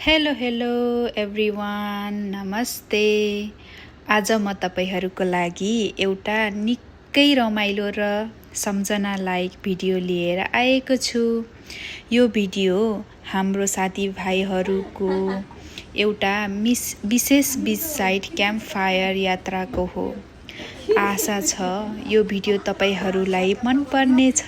Hello hello everyone, नमस्ते। आज म तपाईहरूको लागि एउटा निकै रमाइलो र सम्झनालायक भिडियो लिएर आएको छु। यो भिडियो हाम्रो साथीभाइहरूको एउटा विशेष बीच साइड क्याम्प फायर यात्राको हो। आशा छ यो भिडियो तपाईहरूलाई मन पर्नेछ।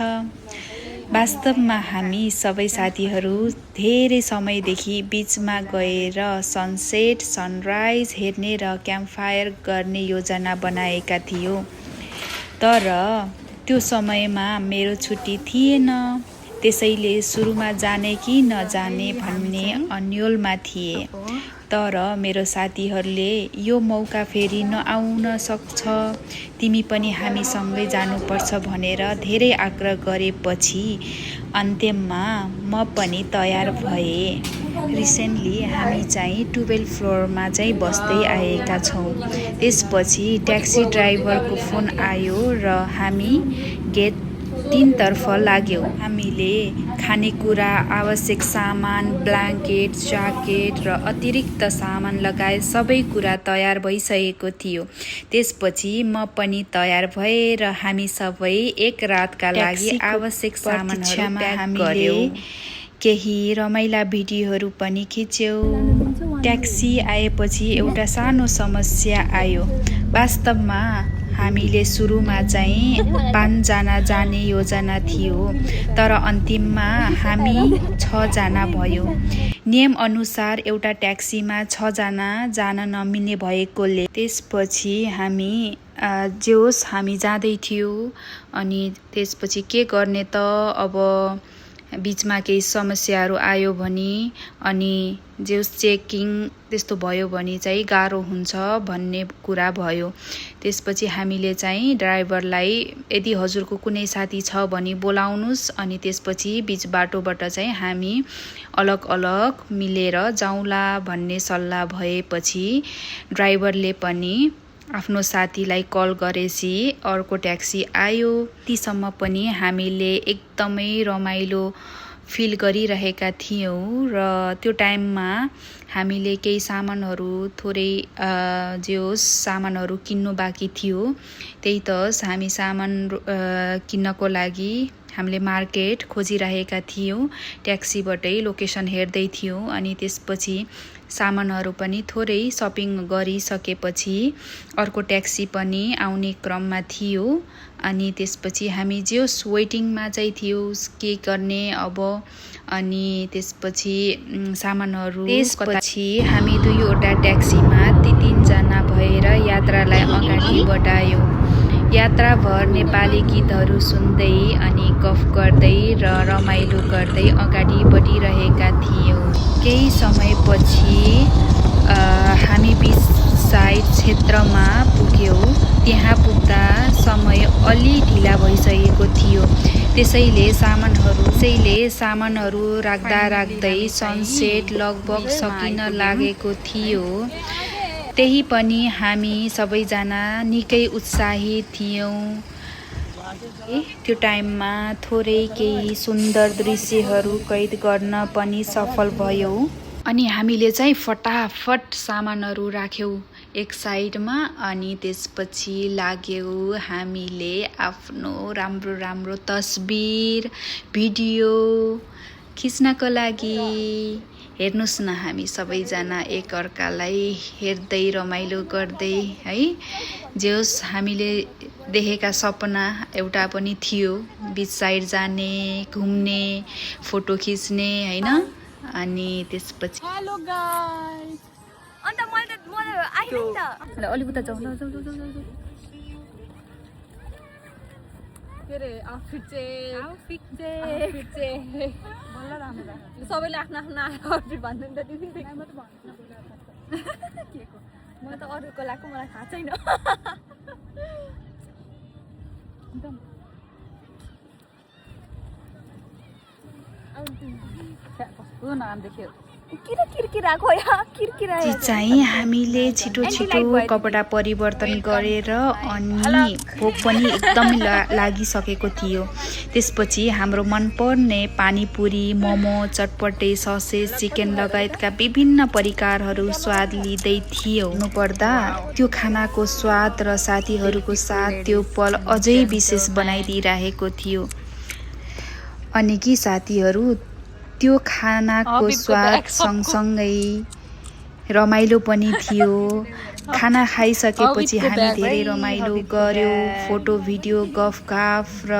वास्तवमा हामी सबै साथीहरू धेरै समयदेखि बीचमा गएर सनसेट, सनराइज हेर्ने र क्याम्पफायर गर्ने योजना बनाएका थियौँ। तर त्यो समयमा मेरो छुट्टी थिएन, त्यसैले सुरुमा जाने कि नजाने भन्ने अन्योलमा थिए। तर मेरो साथीहरूले यो मौका फेरि नआउन सक्छ, तिमी पनि हामीसँगै जानुपर्छ भनेर धेरै आग्रह गरेपछि अन्त्यमा म पनि तयार भएँ। रिसेन्टली हामी चाहिँ 12 फ्लोरमा चाहिँ बस्दै आएका छौँ। त्यसपछि ट्याक्सी ड्राइभरको फोन आयो र हामी गेट 3 तर्फ लाग्यौँ। हामीले खानेकुरा, आवश्यक सामान, ब्ल्याङ्केट, ज्याकेट र अतिरिक्त सामान लगायत सबै कुरा तयार भइसकेको थियो। त्यसपछि म पनि तयार भए र हामी सबै एक रातका लागि आवश्यक सामानहरू प्याक गर्यौँ। केही रमाइला भिडियोहरू पनि खिच्यौँ। ट्याक्सी आएपछि एउटा सानो समस्या आयो। वास्तवमा हामीले सुरुमा चाहिँ 5 जना जाने योजना थियो, तर अन्तिममा हामी 6 जना भयौँ। नियम अनुसार एउटा ट्याक्सीमा 6 जना जान नमिल्ने भएकोले त्यसपछि हामी हामी जाँदै थियौँ। अनि त्यसपछि के गर्ने त, अब बीचमा केही समस्याहरू आयो भने अनि चेकिङ त्यस्तो भयो भने चाहिँ गाह्रो हुन्छ भन्ने कुरा भयो। त्यसपछि हामीले चाहिँ ड्राइभरलाई यदि हजुरको कुनै साथी छ भने बोलाउनुस्, अनि त्यसपछि बीच बाटोबाट चाहिँ हामी अलग अलग मिलेर जाउँला भन्ने सल्लाह भएपछि ड्राइभरले पनि आफ्नो साथीलाई कल गरेपछि अर्को ट्याक्सी आयो। तीसम्म पनि हामीले एकदमै रमाइलो फिल गरिरहेका थियौँ। र त्यो टाइममा हामीले केही सामानहरू थोरै सामानहरू किन्नु बाँकी थियो। त्यही त हामी सामान किन्नको लागि हामीले मार्केट खोजिरहेका थियौँ। ट्याक्सीबाटै लोकेसन हेर्दै थियौँ। अनि त्यसपछि सामानहरू पनि थोरै सपिङ गरिसकेपछि अर्को ट्याक्सी पनि आउने क्रममा थियो। अनि त्यसपछि हामी वेटिङमा चाहिँ थियौँ के गर्ने अब। अनि त्यसपछि सामानहरू त्यसपछि हामी 2वटा ट्याक्सीमा 3 जना भएर यात्रालाई अगाडि बढायौँ। यात्राभर नेपाली गीतहरू सुन्दै अनि गफ गर्दै र रमाइलो गर्दै अगाडि बढिरहेका थियौँ। केही समयपछि हामी बीच साइड क्षेत्रमा पुग्यौँ। त्यहाँ पुग्दा समय अलि ढिला भइसकेको थियो। त्यसैले सामानहरू राख्दै सनसेट लगभग सकिन लागेको थियो। त्यही पनि हामी सबैजना निकै उत्साहित थियौँ। त्यो टाइममा थोरै केही सुन्दर दृश्यहरू कैद गर्न पनि सफल भयौँ। अनि हामीले चाहिँ फटाफट सामानहरू राख्यौँ एक साइडमा। अनि त्यसपछि लाग्यौँ हामीले आफ्नो राम्रो राम्रो तस्बिर भिडियो खिच्नको लागि। हेर्नुस् न, हामी सबैजना एकअर्कालाई हेर्दै रमाइलो गर्दै है। हामीले देखेका सपना एउटा पनि थियो, बीच साइड जाने, घुम्ने, फोटो खिच्ने हैन। अनि त्यसपछि हेलो गाइस, अन्त मैले आइले नि त अलि उता जाऊ न। के रे आउटफिट चाहिँ बल्ल राम्रो लाग्छ। सबैले आफ्नो आफ्नो आउटफिट भन्नु नि त, तिमी मात्र भन्नु के को। म त अरूको लागि मलाई थाहा छैन। कस्तो नाम देख्यो किरकिरा खोया किरकिरा ती चाहिँ हामीले छिटो छिटो कपडा परिवर्तन गरेर अनि भोक पनि एकदमै लागिसकेको थियो। त्यसपछि हाम्रो मनपर्ने पानीपुरी, मोमो, चटपटे, ससेज, चिकन लगायतका विभिन्न परिकारहरू स्वाद लिँदै थियो। हुनुपर्दा त्यो खानाको स्वाद र साथीहरूको साथ त्यो पल अझै विशेष बनाइदिइरहेको थियो। अनि कि साथीहरू त्यो खानाको स्वाद सँगसँगै रमाइलो पनि थियो। खाना खाइसकेपछि हामी धेरै रमाइलो गर्यो, फोटो भिडियो गफगाफ र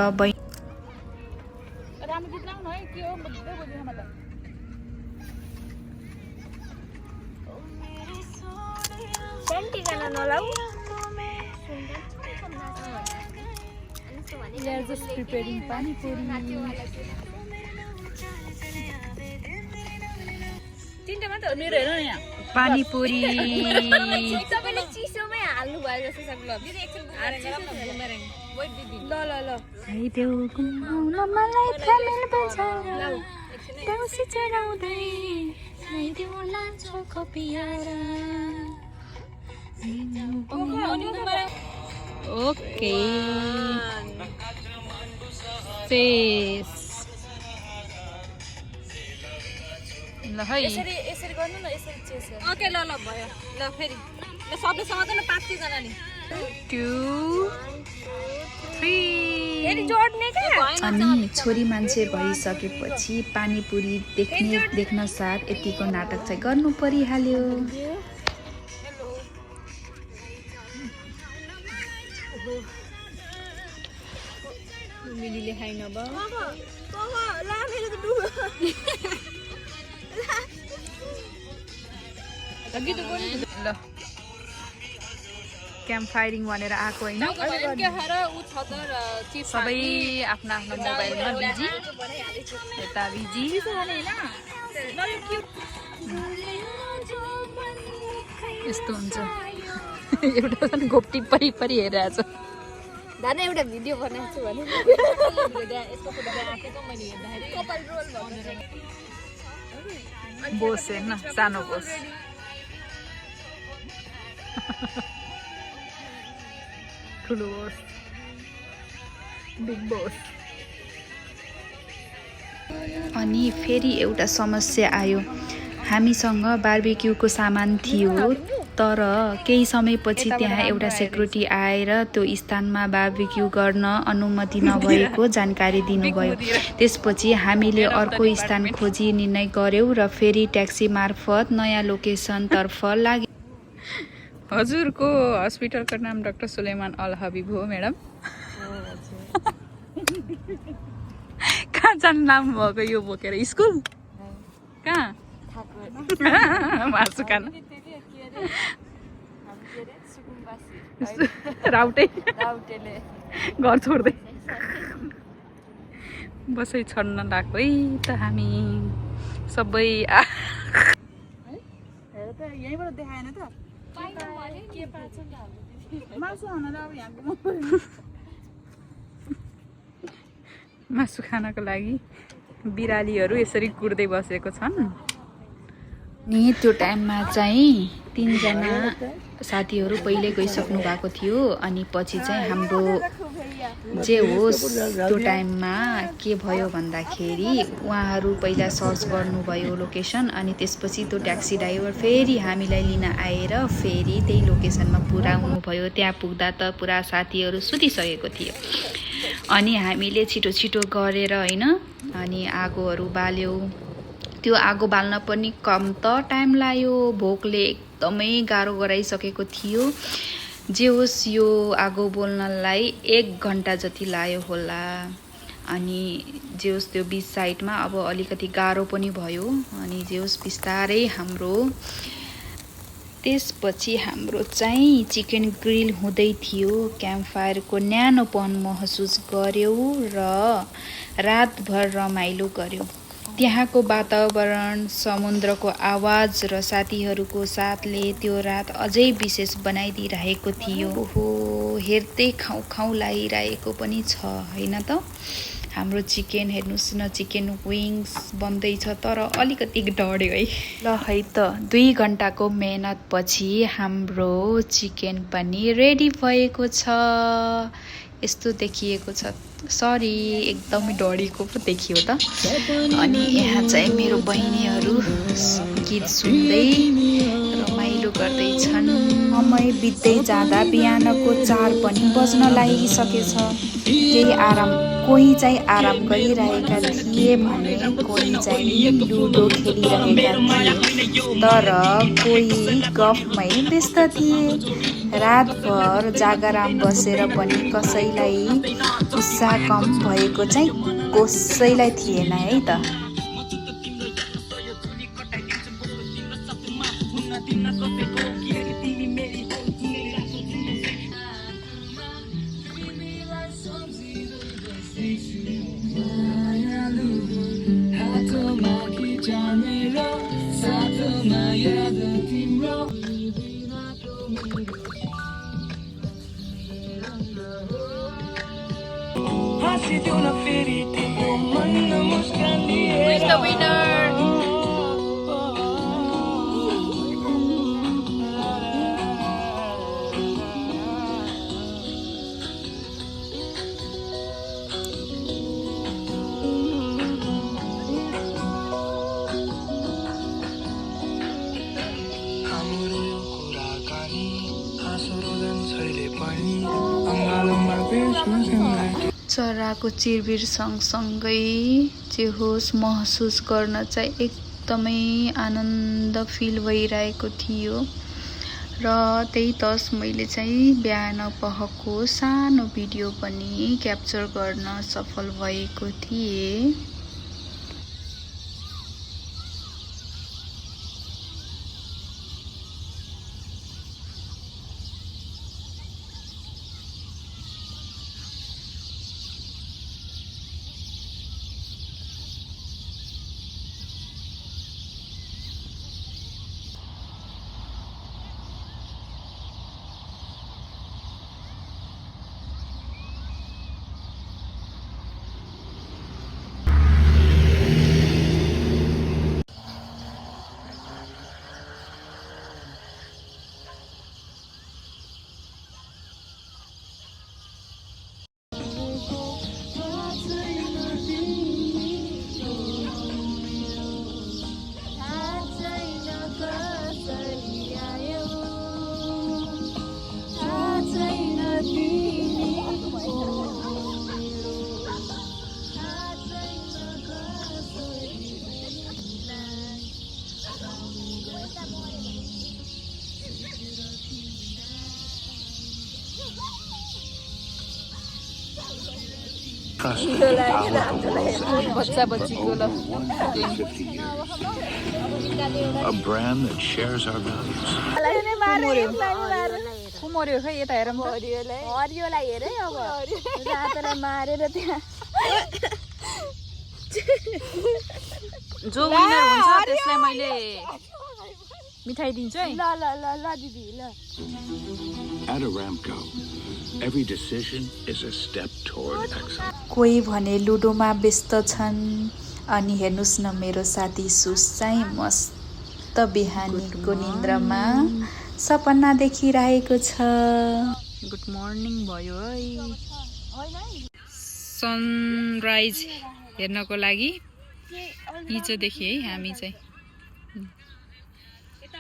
पानीपुरी तपाईले चिसोमै हाल्नु भयो जस्तो छ ल दिदी एकछिन ल आइदेऊ घुमाउन मलाई फ्यामिली बजार देउसी चढाउँदै आइदेऊ लान्छको पियारा। ओके फेस ल है यसरी गर्नु न यसरी चेस ओके ल भयो ल फेरि ल सबले समात्नु न 5 जना नि 2 3 फेरि जोड्ने के अनि छोरी मान्छे भइसकेपछि पानीपुरी देख्न साथ यतिको नाटक चाहिँ गर्नु परिहाल्यो। मिलीले खाइन बा ला मेरो त डुबो ल क्याम्प फायरिङ भनेर आएको होइन, सबै आफ्नो आफ्नो मोबाइलमा बिजी, यता बिजी। यस्तो हुन्छ एउटा झन् घोप्टी परि हेरिरहेछ। धान एउटा भिडियो बनाएको छु भने बोस हेर्न सानो बोस ठुलो बोस बिग बोस। अनि फेरि एउटा समस्या आयो, हामीसँग बार्बिक्यूको सामान थियो तर केही समयपछि त्यहाँ एउटा सेक्युरिटी आएर त्यो स्थानमा बार्बिक्यू गर्न अनुमति नभएको जानकारी दिनुभयो। त्यसपछि हामीले अर्को स्थान खोजी निर्णय गर्यौं र फेरि ट्याक्सी मार्फत नयाँ लोकेसनतर्फ लाग्यौं। हजुरको हस्पिटलको नाम डाक्टर सुलेमान अल हबिब हो म्याडम? कहाँ जानु नाम भएको यो बोकेर स्कुल? कहाँ? मासु खान राउटेले घर छोड्दै बसै छड्न लाग्यो है त हामी सबै। यहीँबाट देखाएन त मासु खानको लागि बिरालीहरू यसरी कुर्दै बसेको छन्। नि त्यो टाइममा चाहिँ 3 जना साथीहरू पहिले गइसक्नु भएको थियो अनि पछि चाहिँ हाम्रो जे होस् त्यो टाइममा के भयो भन्दाखेरि उहाँहरू पहिला सर्च गर्नुभयो लोकेसन अनि त्यसपछि त्यो ट्याक्सी ड्राइभर फेरि हामीलाई लिन आएर फेरि त्यही लोकेसनमा पुर्याउनु भयो। त्यहाँ पुग्दा त पुरा साथीहरू सुतिसकेको थियो अनि हामीले छिटो गरेर हैन अनि आगोहरू बाल्यौं। त्यो आगो बाल्न पनि कम त टाइम लाग्यो, भोकले एकदमै गाह्रो गराइसकेको थियो। जे होस् यो आगो बोल्नलाई 1 घण्टा जति लाग्यो होला। अनि जे होस् त्यो बीच साइडमा अब अलिकति गाह्रो पनि भयो अनि जे होस् बिस्तारै त्यसपछि हाम्रो चाहिँ चिकन ग्रिल हुँदै थियो। क्याम्प फायरको न्यानोपन महसुस गर्यौं र रातभर रमाइलो गर्यौं। त्यहाँको वातावरण, समुद्रको आवाज र साथीहरूको साथले त्यो रात अझै विशेष बनाइदिइरहेको थियो। ओहो, हेर्दै खाउँ लागिरहेको पनि छ हैन त। हाम्रो चिकन हेर्नुस् न, चिकन विङ्स बन्दैछ तर अलिकति डढ्यो है। ल है त 2 घण्टाको मेहनतपछि हाम्रो चिकन पनि रेडी भएको छ। यस्तो देखिएको छ, सरी एकदमै डढेको पो देखियो त। अनि यहाँ चाहिँ मेरो बहिनीहरू गीत सुन्दै रमाइलो गर्दैछन्। समय बित्दै जाँदा बिहानको 4 पनि बज्न लागिसकेछ। कोही चाहिँ आराम गरिरहेका थिए भने कोही चाहिँ लुडो खेलिरहेका थिए, तर कोही गफमै व्यस्त थिए। रातभर जागराम बसेर पनि कसैलाई उत्साह कम भएको चाहिँ कसैलाई थिएन है त। Who's the winner? चराको चिरबिर सँगसँगै जे होस् महसुस गर्न चाहिँ एकदमै आनन्द फिल भइरहेको थियो। र त्यही तस मैले चाहिँ बिहान पहको सानो भिडियो पनि क्याप्चर गर्न सफल भएको थिएँ। Trust the power of the world's engines for over 150 years. A brand that shares our values. जो विनर हुन्छ त्यसलाई मैले मिठाई दिन्छु है। ल दिदी ल। At Aramco, every decision is a step toward excellence. कोही भने लुडोमा व्यस्त छन्। अनि हेर्नुस् न, मेरो साथी सुस चाहिँ मस्त बिहानीको निन्द्रामा सपना देखिरहेको छ। गुड मर्निङ भयो है। सनराइज हेर्नको लागि हिजोदेखि है हामी चाहिँ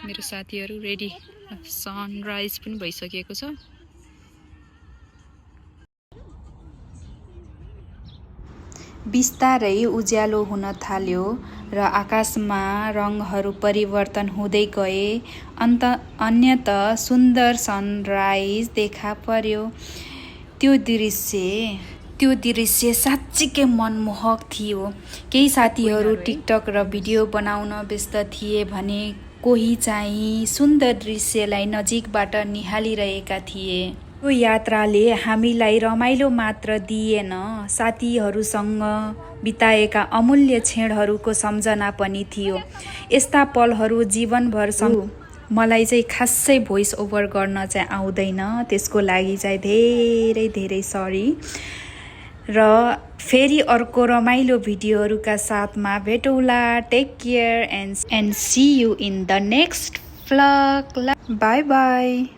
मेरो साथीहरू रेडी। सनराइज पनि भइसकेको छ। बिस्तारै उज्यालो हुन थाल्यो र आकाशमा रङहरू परिवर्तन हुँदै गए। अन्यत सुन्दर सनराइज देखा पर्यो। त्यो दृश्य साँच्चीकै मनमोहक थियो। केही साथीहरू टिकटक र भिडियो बनाउन व्यस्त थिए भने कोही चाहिँ सुन्दर दृश्यलाई नजिकबाट निहालिरहेका थिए। यो यात्राले हामीलाई रमाइलो मात्र दिएन, साथीहरूसँग बिताएका अमूल्य क्षणहरूको सम्झना पनि थियो। यस्ता पलहरू जीवनभर मलाई चाहिँ खासै भोइस ओभर गर्न चाहिँ आउँदैन, त्यसको लागि चाहिँ धेरै धेरै सरी। र फेरि अर्को रमाइलो भिडियोहरूका साथमा भेटौँला take care and see you in the next vlog bye by